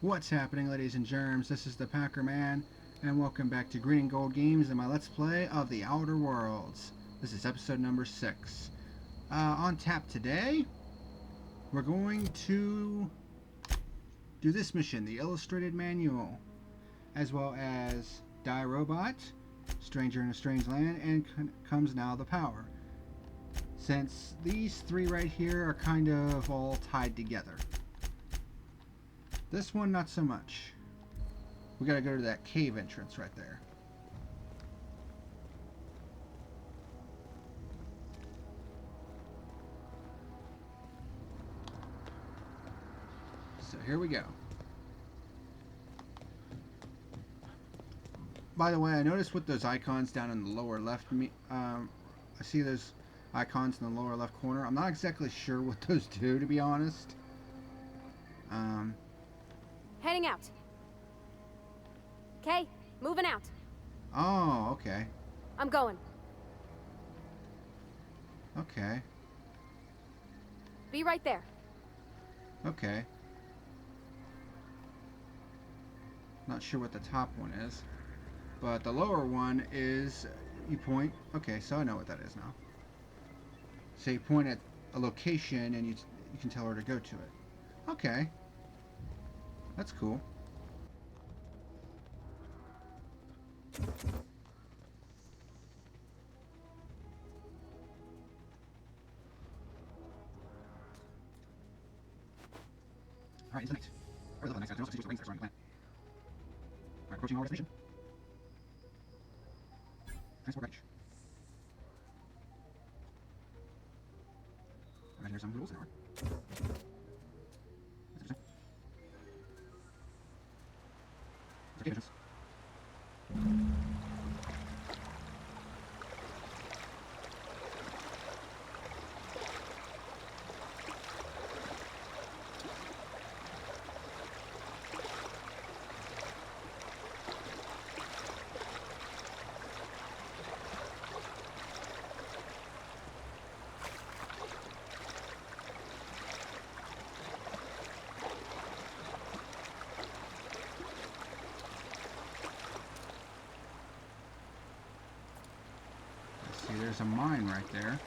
What's happening, ladies and germs? This is the PackerMan, and welcome back to Green and Gold Games and my Let's Play of the Outer Worlds. This is episode number 6. On tap today, we're going to do this mission, the Illustrated Manual, as well as Die Robot, Stranger in a Strange Land, and Comes Now the Power. Since these three right here are kind of all tied together. This one, not so much. We gotta go to that cave entrance right there. So here we go. By the way, I noticed with those icons down in the lower left, I see those icons in the lower left corner. I'm not exactly sure what those do, to be honest. Heading out. Okay, moving out. Oh, okay. I'm going. Okay. Be right there. Okay. Not sure what the top one is, but the lower one is you point. Okay, so I know what that is now. So you point at a location and you can tell her to go to it. Okay. That's cool. Alright, it's night. Or the next guy. There's also just rings surrounding the plant. Alright, approaching our destination. Transport range. I imagine there's some rules in our. That's interesting. There's a cave entrance. See, there's a mine right there.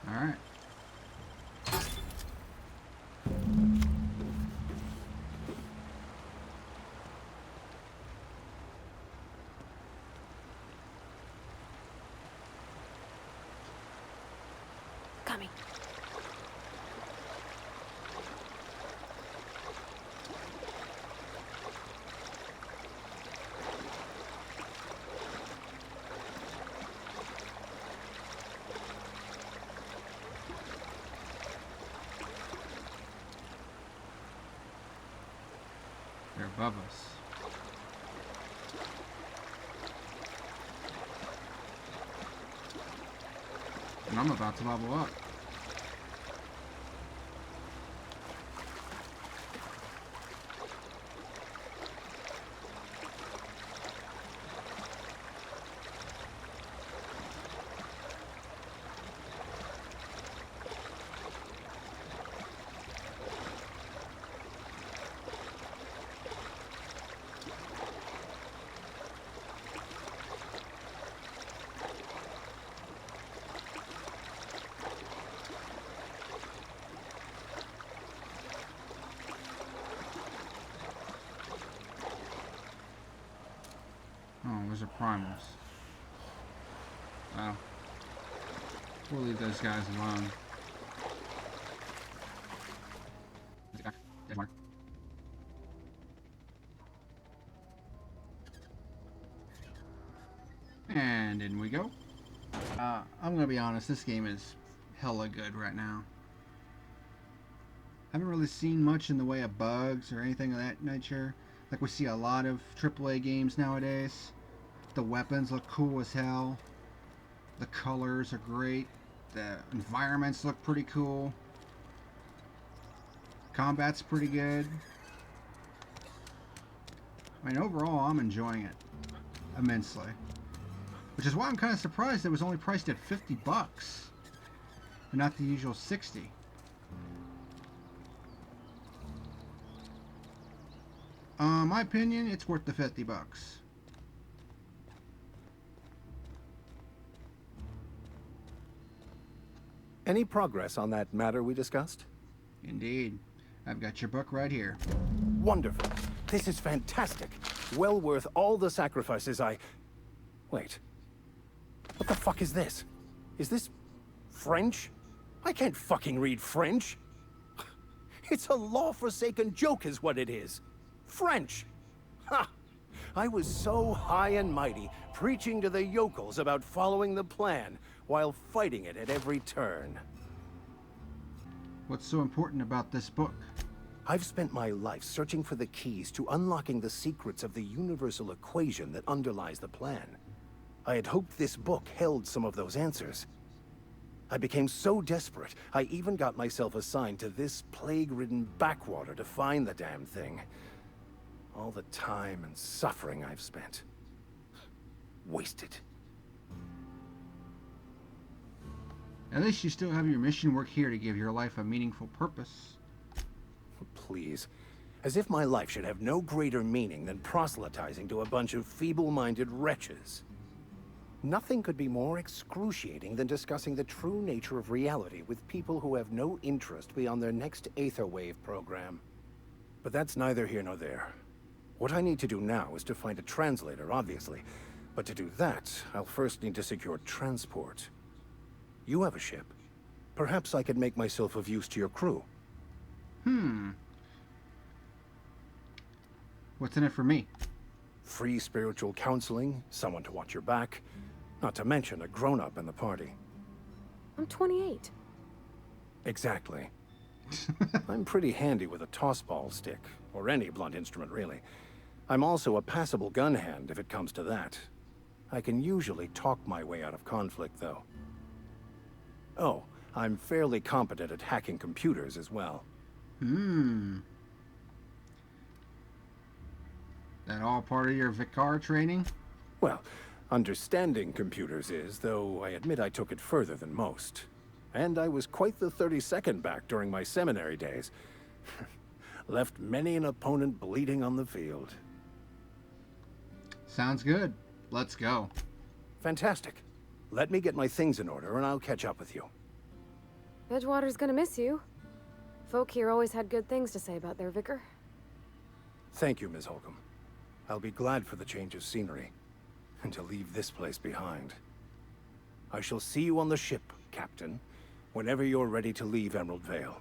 Alright. Coming. They're above us. And I'm about to level up. Oh, those are primals. Wow. We'll leave those guys alone. Dead mark. And in we go. I'm gonna be honest, this game is hella good right now. I haven't really seen much in the way of bugs or anything of that nature. Like we see a lot of AAA games nowadays. The weapons look cool as hell. The colors are great. The environments look pretty cool. Combat's pretty good. I mean, overall, I'm enjoying it immensely. Which is why I'm kind of surprised it was only priced at 50 bucks. And not the usual 60. My opinion, it's worth the 50 bucks. Any progress on that matter we discussed? Indeed. I've got your book right here. Wonderful. This is fantastic. Well worth all the sacrifices I... Wait. What the fuck is this? Is this French? I can't fucking read French. It's a law-forsaken joke is what it is. French. Ha! I was so high and mighty, preaching to the yokels about following the plan, while fighting it at every turn. What's so important about this book? I've spent my life searching for the keys to unlocking the secrets of the universal equation that underlies the plan. I had hoped this book held some of those answers. I became so desperate, I even got myself assigned to this plague-ridden backwater to find the damn thing. All the time and suffering I've spent. Wasted. At least you still have your mission work here to give your life a meaningful purpose. Please. As if my life should have no greater meaning than proselytizing to a bunch of feeble-minded wretches. Nothing could be more excruciating than discussing the true nature of reality with people who have no interest beyond their next Aetherwave program. But that's neither here nor there. What I need to do now is to find a translator, obviously. But to do that, I'll first need to secure transport. You have a ship. Perhaps I could make myself of use to your crew. What's in it for me? Free spiritual counseling, someone to watch your back, not to mention a grown-up in the party. I'm 28. Exactly. I'm pretty handy with a tossball stick, or any blunt instrument, really. I'm also a passable gun hand, if it comes to that. I can usually talk my way out of conflict, though. Oh, I'm fairly competent at hacking computers as well. That all part of your Vicar training? Well, understanding computers is, though I admit I took it further than most. And I was quite the 32nd back during my seminary days. Left many an opponent bleeding on the field. Sounds good. Let's go. Fantastic. Let me get my things in order and I'll catch up with you. Edgewater's gonna miss you. Folk here always had good things to say about their vicar. Thank you, Ms. Holcomb. I'll be glad for the change of scenery, and to leave this place behind. I shall see you on the ship, Captain, whenever you're ready to leave Emerald Vale.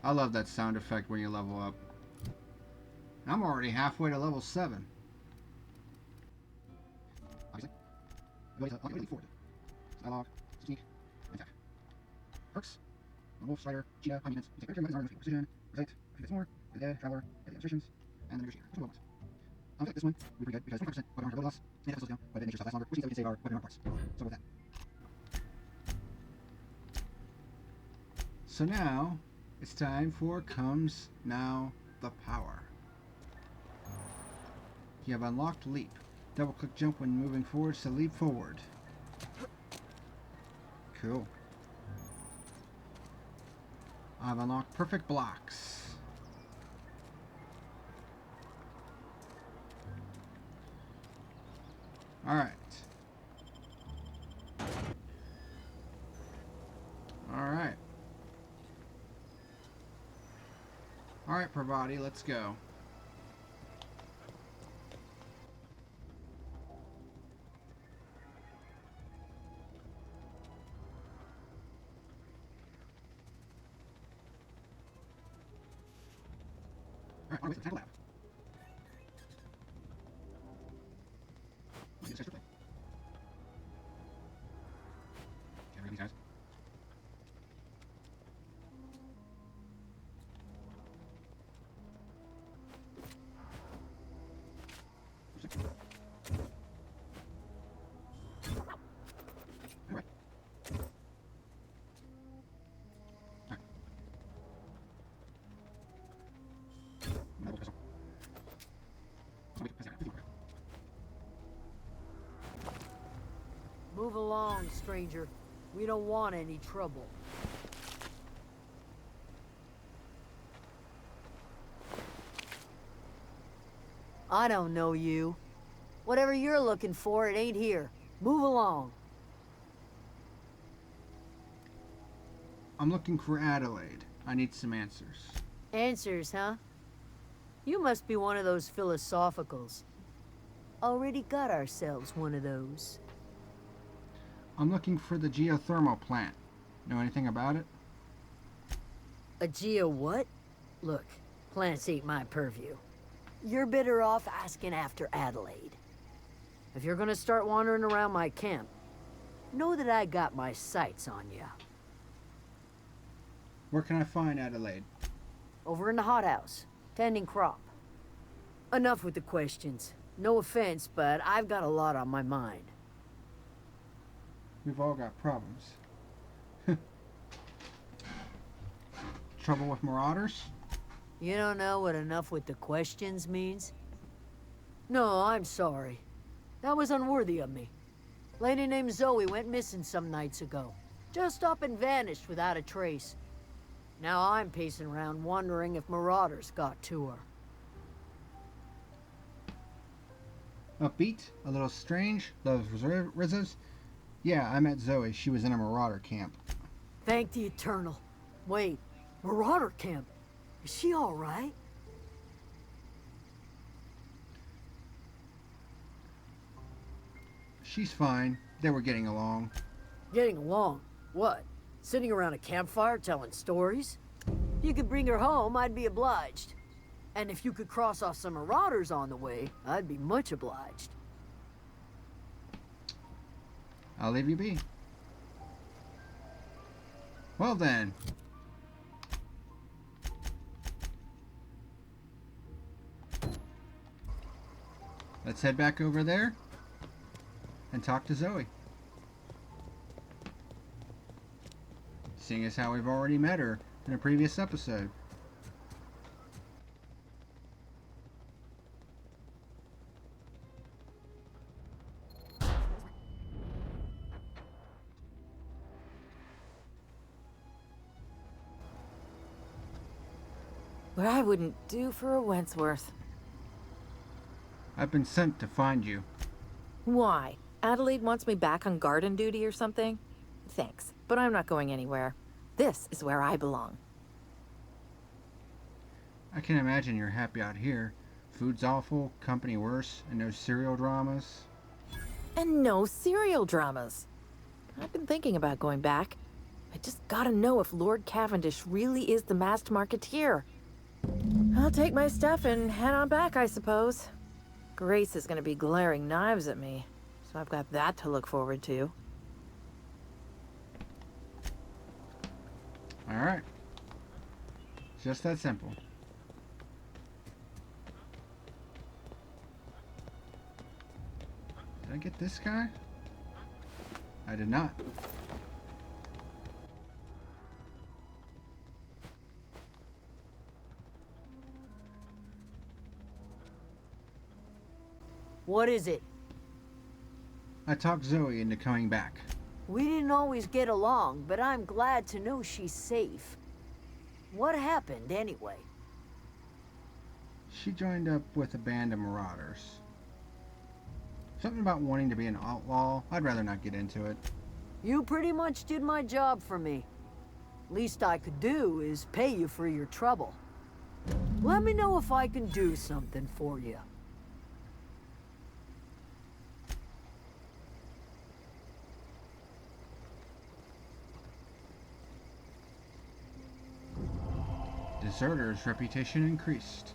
I love that sound effect when you level up. I'm already halfway to level 7. Obviously. Ability forward. Dialogue, sneak, and attack. Perks. Wolf, Strider, Cheetah, High Units. Take picture of weapons, precision, recite, a few more, the dead, traveler, the demonstrations, and the negotiator. Two moments. I'll take this one. We'll be pretty good because 25% weapon armor loss. Sneak slows down, but it makes your stuff last longer, which means that we can save our weapon armor parts. So with that. So now, it's time for Comes Now the Power. You have unlocked Leap. Double-click jump when moving forward to leap forward. Cool. I've unlocked Perfect Blocks. Alright. Alright. Alright, Pravati, let's go. Alright, on to the Botanical Lab. Let's get this extra thing. Get rid of these guys. Alright. Alright. Double pistol. Move along, stranger. We don't want any trouble. I don't know you. Whatever you're looking for, it ain't here. Move along. I'm looking for Adelaide. I need some answers. Answers, huh? You must be one of those philosophicals. Already got ourselves one of those. I'm looking for the geothermal plant. Know anything about it? A geo what? Look, plants ain't my purview. You're better off asking after Adelaide. If you're gonna start wandering around my camp, know that I got my sights on ya. Where can I find Adelaide? Over in the hothouse, tending crop. Enough with the questions. No offense, but I've got a lot on my mind. We've all got problems. Trouble with marauders? You don't know what enough with the questions means? No, I'm sorry. That was unworthy of me. Lady named Zoe went missing some nights ago. Just up and vanished without a trace. Now I'm pacing around wondering if marauders got to her. Upbeat? A little strange? Loves Rizzos? Yeah, I met Zoe. She was in a marauder camp. Thank the Eternal. Wait, marauder camp? Is she all right? She's fine. They were getting along. Getting along? What? Sitting around a campfire telling stories? If you could bring her home, I'd be obliged. And if you could cross off some marauders on the way, I'd be much obliged. I'll leave you be. Well then. Let's head back over there and talk to Zoe. Seeing as how we've already met her in a previous episode. What I wouldn't do for a Wentworth. I've been sent to find you. Why? Adelaide wants me back on garden duty or something? Thanks, but I'm not going anywhere. This is where I belong. I can imagine you're happy out here. Food's awful, company worse, and no serial dramas. And no serial dramas. I've been thinking about going back. I just gotta know if Lord Cavendish really is the masked marketeer. I'll take my stuff and head on back, I suppose. Grace is gonna be glaring knives at me, so I've got that to look forward to. Alright. Just that simple. Did I get this guy? I did not. What is it? I talked Zoe into coming back. We didn't always get along, but I'm glad to know she's safe. What happened, anyway? She joined up with a band of marauders. Something about wanting to be an outlaw. I'd rather not get into it. You pretty much did my job for me. Least I could do is pay you for your trouble. Let me know if I can do something for you. Deserter's reputation increased.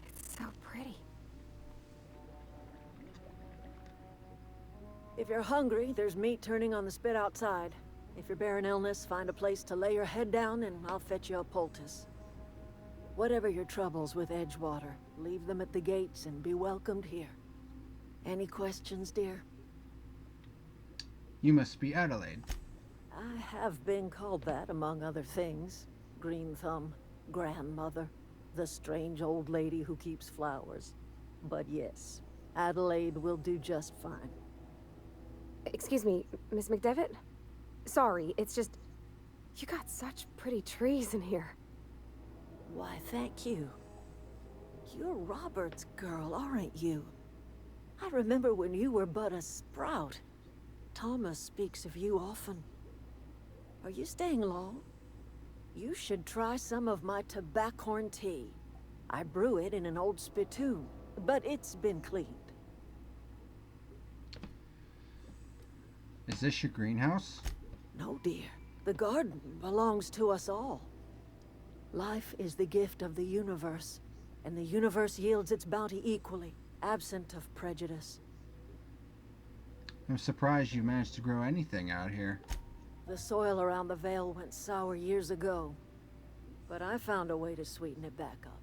It's so pretty. If you're hungry, there's meat turning on the spit outside. If you're bearing illness, find a place to lay your head down and I'll fetch you a poultice. Whatever your troubles with Edgewater, leave them at the gates and be welcomed here. Any questions, dear? You must be Adelaide. I have been called that, among other things. Green Thumb, grandmother, the strange old lady who keeps flowers. But yes, Adelaide will do just fine. Excuse me, Miss McDevitt? Sorry, it's just... You got such pretty trees in here. Why, thank you. You're Robert's girl, aren't you? I remember when you were but a sprout. Thomas speaks of you often. Are you staying long? You should try some of my tobaccorn tea. I brew it in an old spittoon, but it's been cleaned. Is this your greenhouse? No, dear. The garden belongs to us all. Life is the gift of the universe, and the universe yields its bounty equally, absent of prejudice. I'm surprised you managed to grow anything out here. The soil around the Vale went sour years ago, but I found a way to sweeten it back up.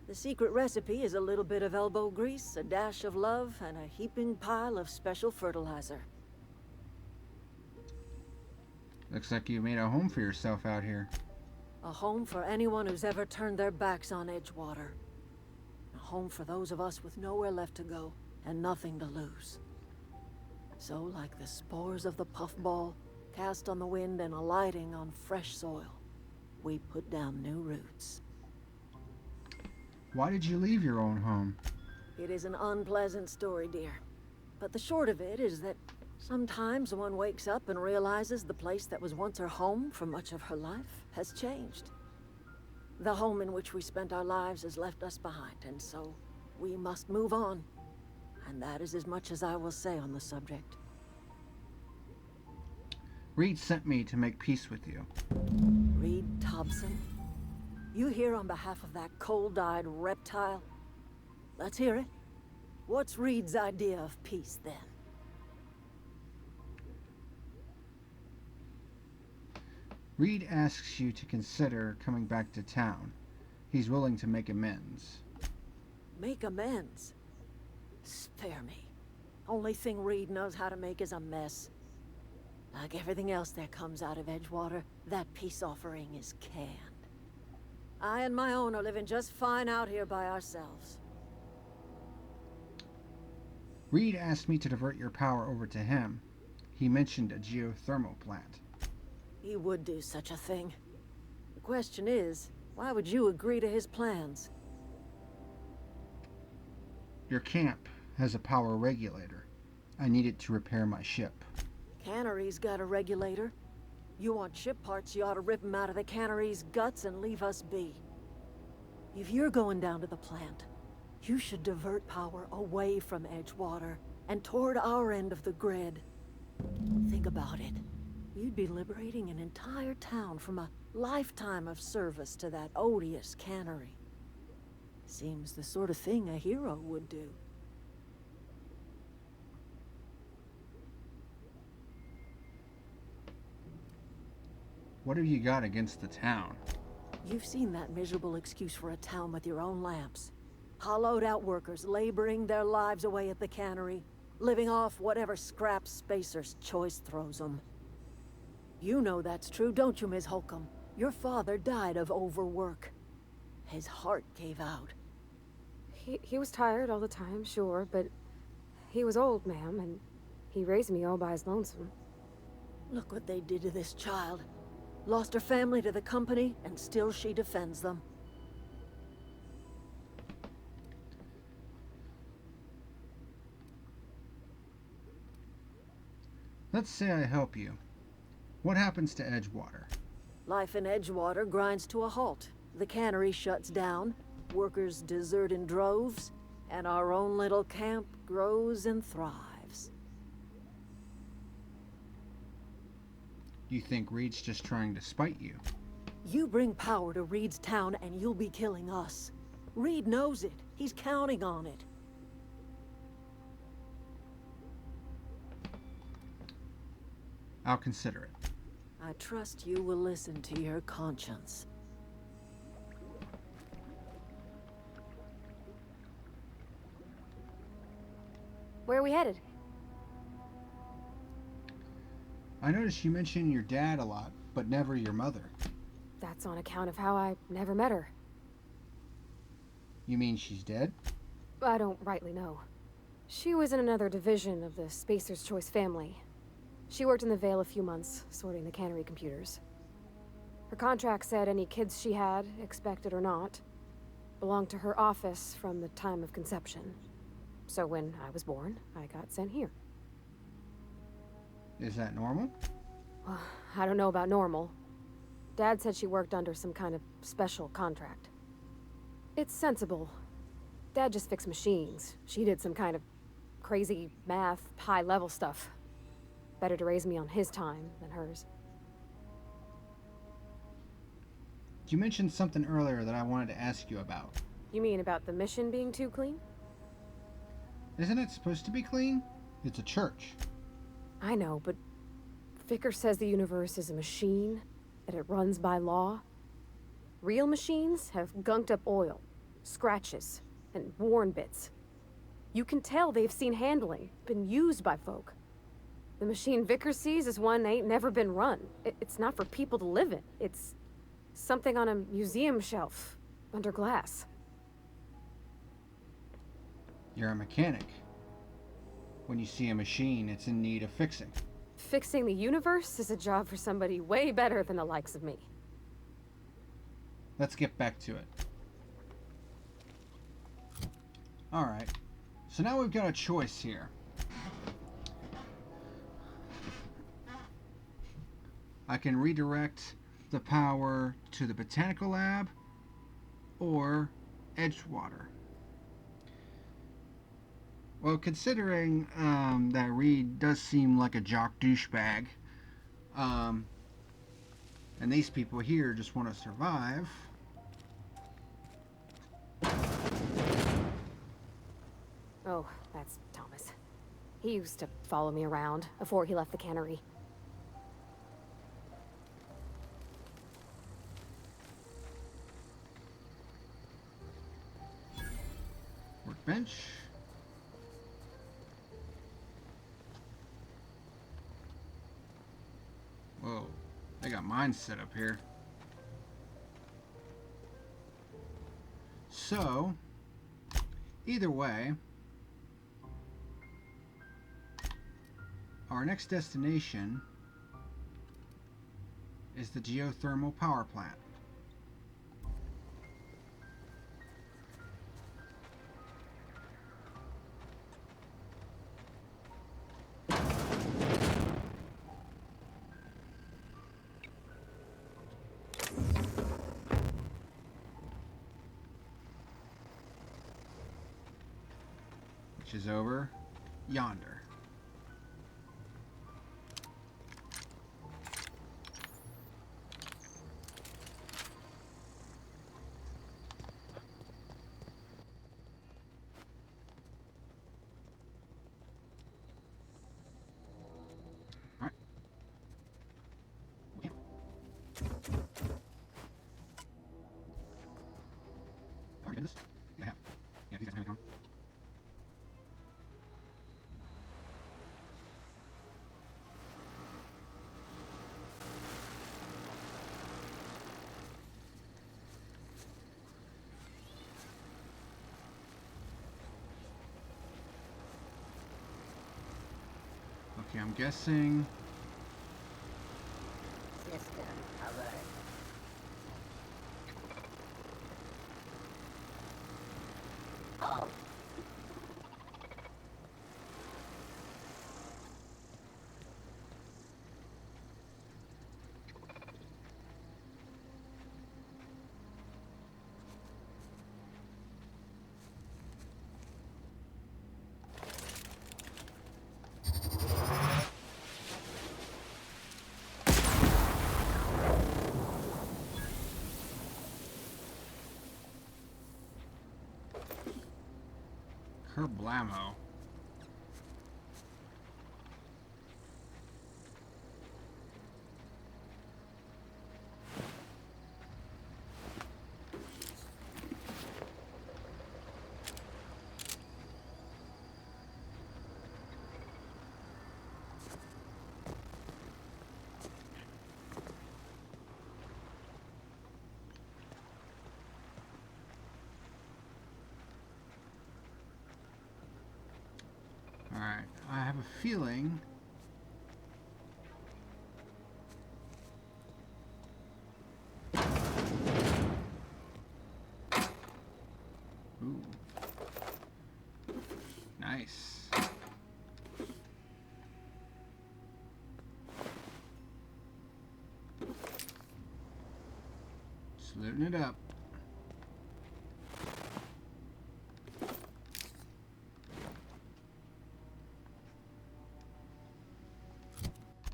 The secret recipe is a little bit of elbow grease, a dash of love, and a heaping pile of special fertilizer. Looks like you made a home for yourself out here. A home for anyone who's ever turned their backs on Edgewater. A home for those of us with nowhere left to go and nothing to lose. So, like the spores of the puffball, cast on the wind and alighting on fresh soil, we put down new roots. Why did you leave your own home? It is an unpleasant story, dear. But the short of it is that sometimes one wakes up and realizes the place that was once her home for much of her life has changed. The home in which we spent our lives has left us behind, and so we must move on. And that is as much as I will say on the subject. Reed sent me to make peace with you. Reed Thompson? You here on behalf of that cold-eyed reptile? Let's hear it. What's Reed's idea of peace, then? Reed asks you to consider coming back to town. He's willing to make amends. Make amends? Spare me. Only thing Reed knows how to make is a mess. Like everything else that comes out of Edgewater, that peace offering is canned. I and my own are living just fine out here by ourselves. Reed asked me to divert your power over to him. He mentioned a geothermal plant. He would do such a thing. The question is, why would you agree to his plans? Your camp has a power regulator. I need it to repair my ship. Cannery's got a regulator. You want ship parts, you ought to rip them out of the cannery's guts and leave us be. If you're going down to the plant, you should divert power away from Edgewater and toward our end of the grid. Think about it. You'd be liberating an entire town from a lifetime of service to that odious cannery. Seems the sort of thing a hero would do. What have you got against the town? You've seen that miserable excuse for a town with your own lamps. Hollowed out workers laboring their lives away at the cannery, living off whatever scraps Spacer's choice throws them. You know that's true, don't you, Ms. Holcomb? Your father died of overwork. His heart gave out. He was tired all the time, sure, but he was old, ma'am, and he raised me all by his lonesome. Look what they did to this child. Lost her family to the company, and still she defends them. Let's say I help you. What happens to Edgewater? Life in Edgewater grinds to a halt. The cannery shuts down, workers desert in droves, and our own little camp grows and thrives. You think Reed's just trying to spite you? You bring power to Reed's town and you'll be killing us. Reed knows it. He's counting on it. I'll consider it. I trust you will listen to your conscience. Where are we headed? I noticed you mention your dad a lot, but never your mother. That's on account of how I never met her. You mean she's dead? I don't rightly know. She was in another division of the Spacer's Choice family. She worked in the Vale a few months, sorting the cannery computers. Her contract said any kids she had, expected or not, belonged to her office from the time of conception. So when I was born, I got sent here. Is that normal? Well, I don't know about normal. Dad said she worked under some kind of special contract. It's sensible. Dad just fixed machines. She did some kind of crazy math, high-level stuff. Better to raise me on his time than hers. You mentioned something earlier that I wanted to ask you about. You mean about the mission being too clean? Isn't it supposed to be clean? It's a church. I know, but Vicar says the universe is a machine, that it runs by law. Real machines have gunked up oil, scratches, and worn bits. You can tell they've seen handling, been used by folk. The machine Vicar sees is one that ain't never been run. It's not for people to live in. It's something on a museum shelf, under glass. You're a mechanic. When you see a machine, it's in need of fixing. Fixing the universe is a job for somebody way better than the likes of me. Let's get back to it. Alright, so now we've got a choice here. I can redirect the power to the Botanical Lab or Edgewater. Well, considering that Reed does seem like a jock douchebag, and these people here just want to survive. Oh, that's Thomas. He used to follow me around before he left the cannery. Workbench. Whoa, they got mines set up here. So, either way, our next destination is the Geothermal Power Plant. Which is over yonder. Alright. Okay. Are we good this? Yeah. Yeah, these guys are coming. Okay, I'm guessing. System covered. Oh. Kerblamo. Alright, I have a feeling. Ooh. Nice. Just looting it up.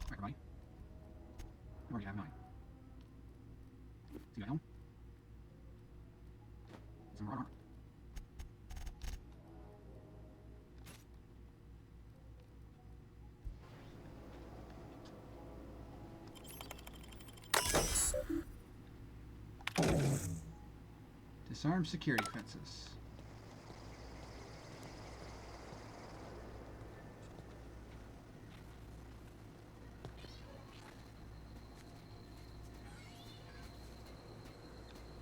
Everybody. Where do you have mine? See that home? Some more armor. Disarm security fences.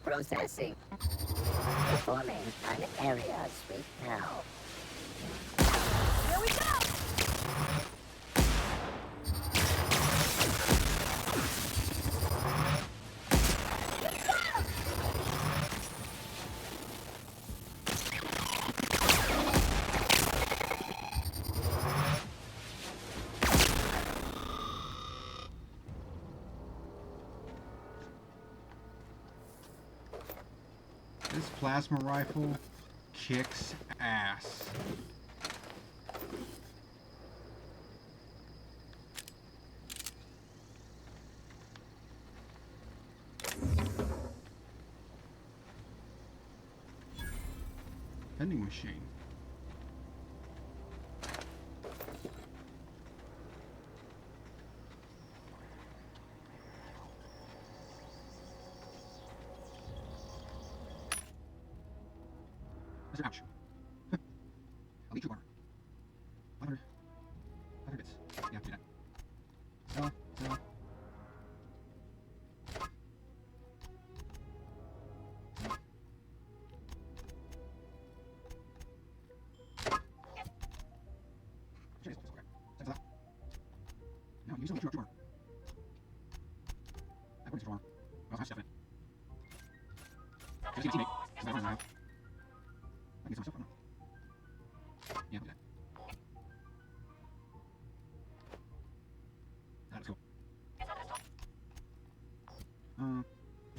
Processing. Performing an area sweep now. Here we go! This plasma rifle kicks ass. Vending machine. Ouch. I'll eat your armor. 500. 500 bits. Yeah, do that. Sell. Sell. Jeez, just crap. Thanks a lot. No, you still need your armor. I put it in your armor. I also have stuff in it. Just see my teammate. So I don't know. I can get some stuff. I don't know. Yeah, do that. That looks cool.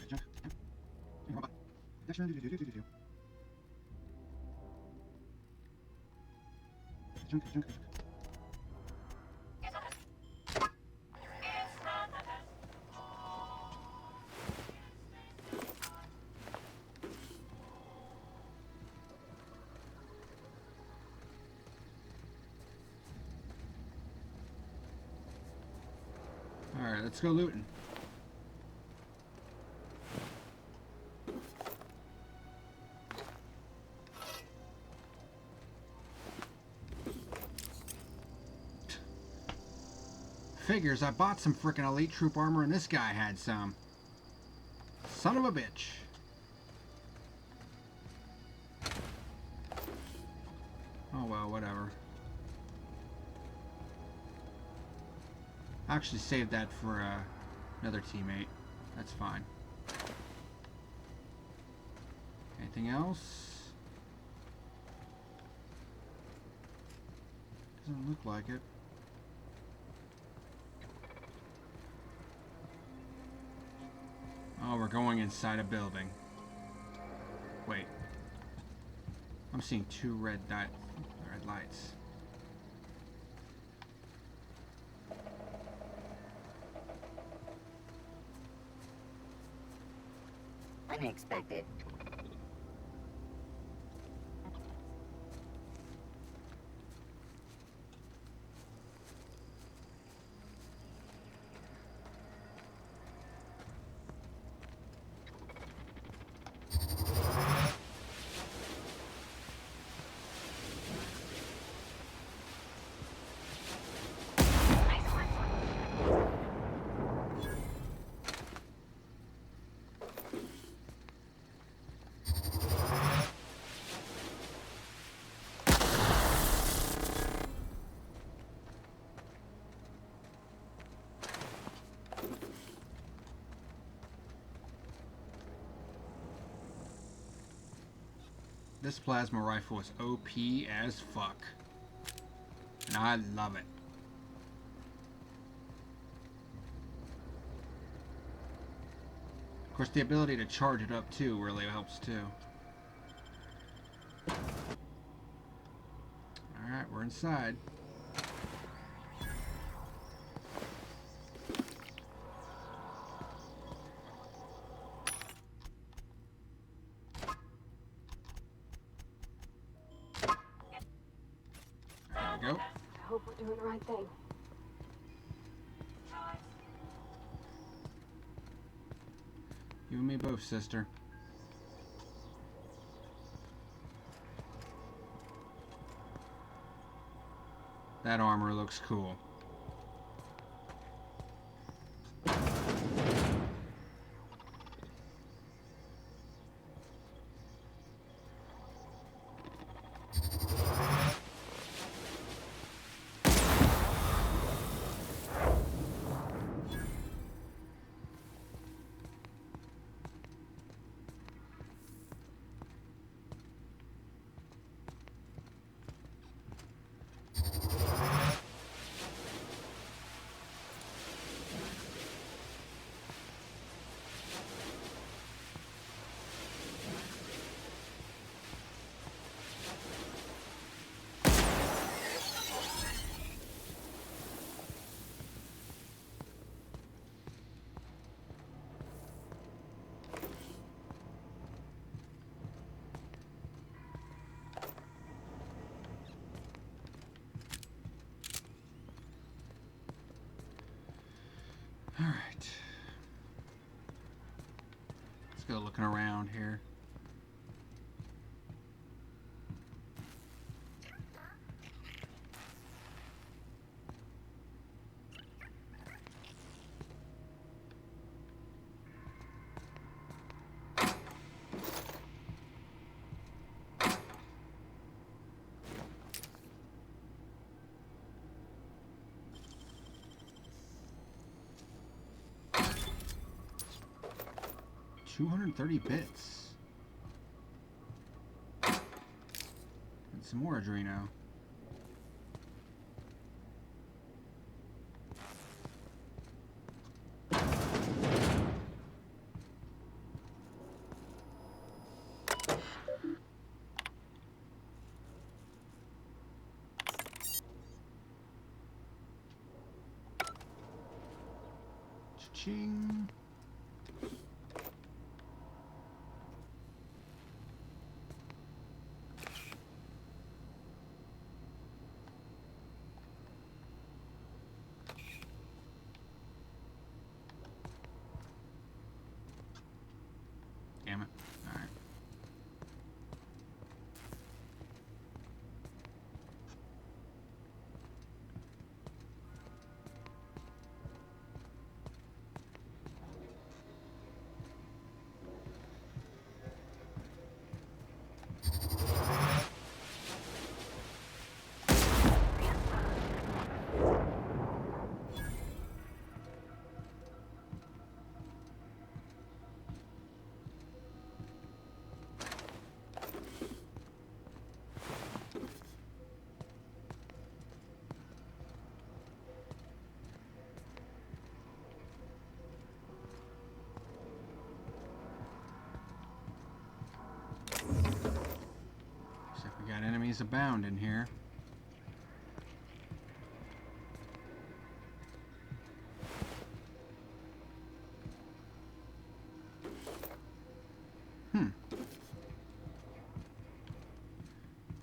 Junk. Yeah. Hey, robot. Protection. Do. Junk. Alright, let's go looting. Figures, I bought some frickin' elite troop armor and this guy had some. Son of a bitch. Oh well, whatever. I actually saved that for another teammate. That's fine. Anything else? Doesn't look like it. Oh, we're going inside a building. Wait. I'm seeing two red lights. Unexpected. This plasma rifle is OP as fuck. And I love it. Of course, the ability to charge it up too really helps too. Alright, we're inside. There we go. I hope we're doing the right thing. You and me both, sister. That armor looks cool. Alright. Let's go looking around here. $230 bits. And some more Adreno. Cha-ching. Damn it. Alright. enemies abound in here.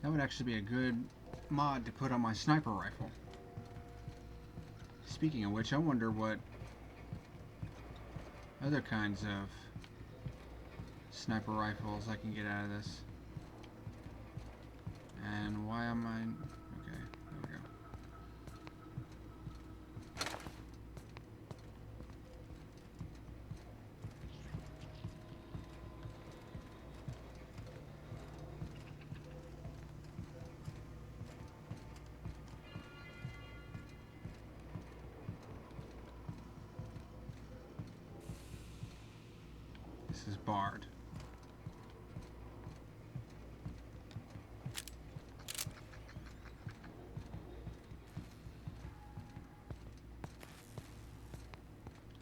That would actually be a good mod to put on my sniper rifle. Speaking of which, I wonder what other kinds of sniper rifles I can get out of this. And why am I... Okay, there we go. This is barred.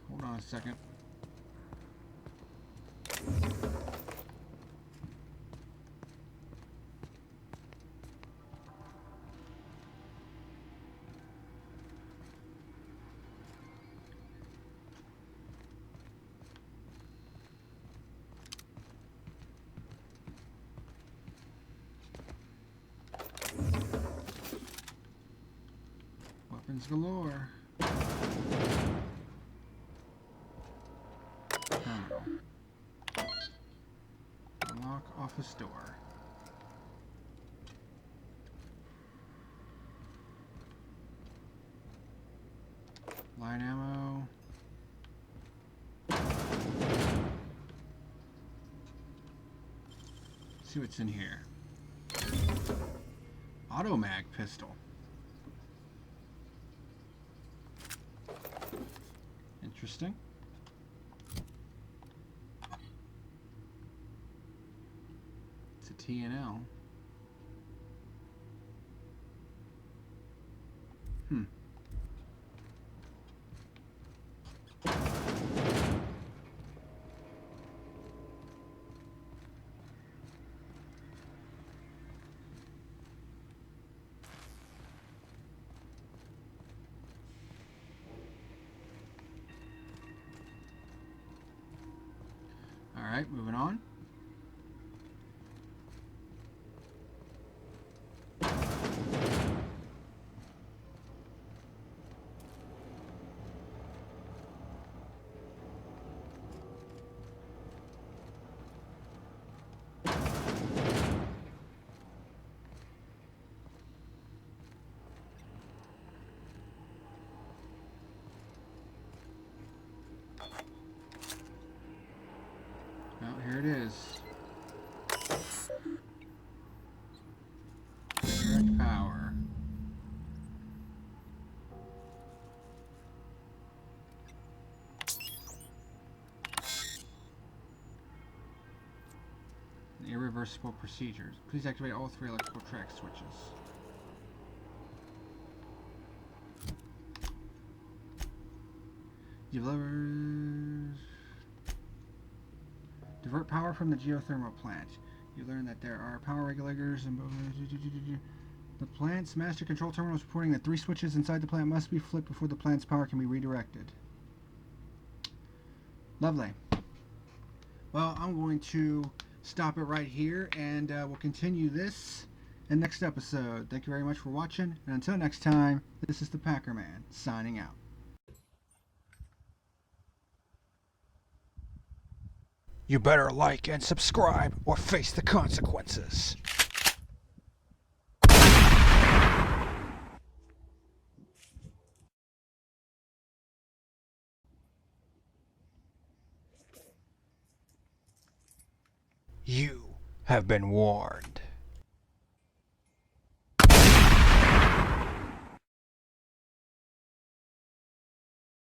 Hold on a second. Weapons galore. Terminal. Unlock office door. Line ammo. See what's in here. Auto mag pistol. Interesting. It's a T&L. Alright, moving on. Well, here it is. Direct power. Irreversible procedures. Please activate all 3 electrical track switches. Divert power from the geothermal plant. You learn that there are power regulators and the plant's master control terminal is reporting that 3 switches inside the plant must be flipped before the plant's power can be redirected. Lovely. Well, I'm going to stop it right here, and we'll continue this in the next episode. Thank you very much for watching, and until next time, this is the PackerMan, signing out. You better like and subscribe or face the consequences. You have been warned.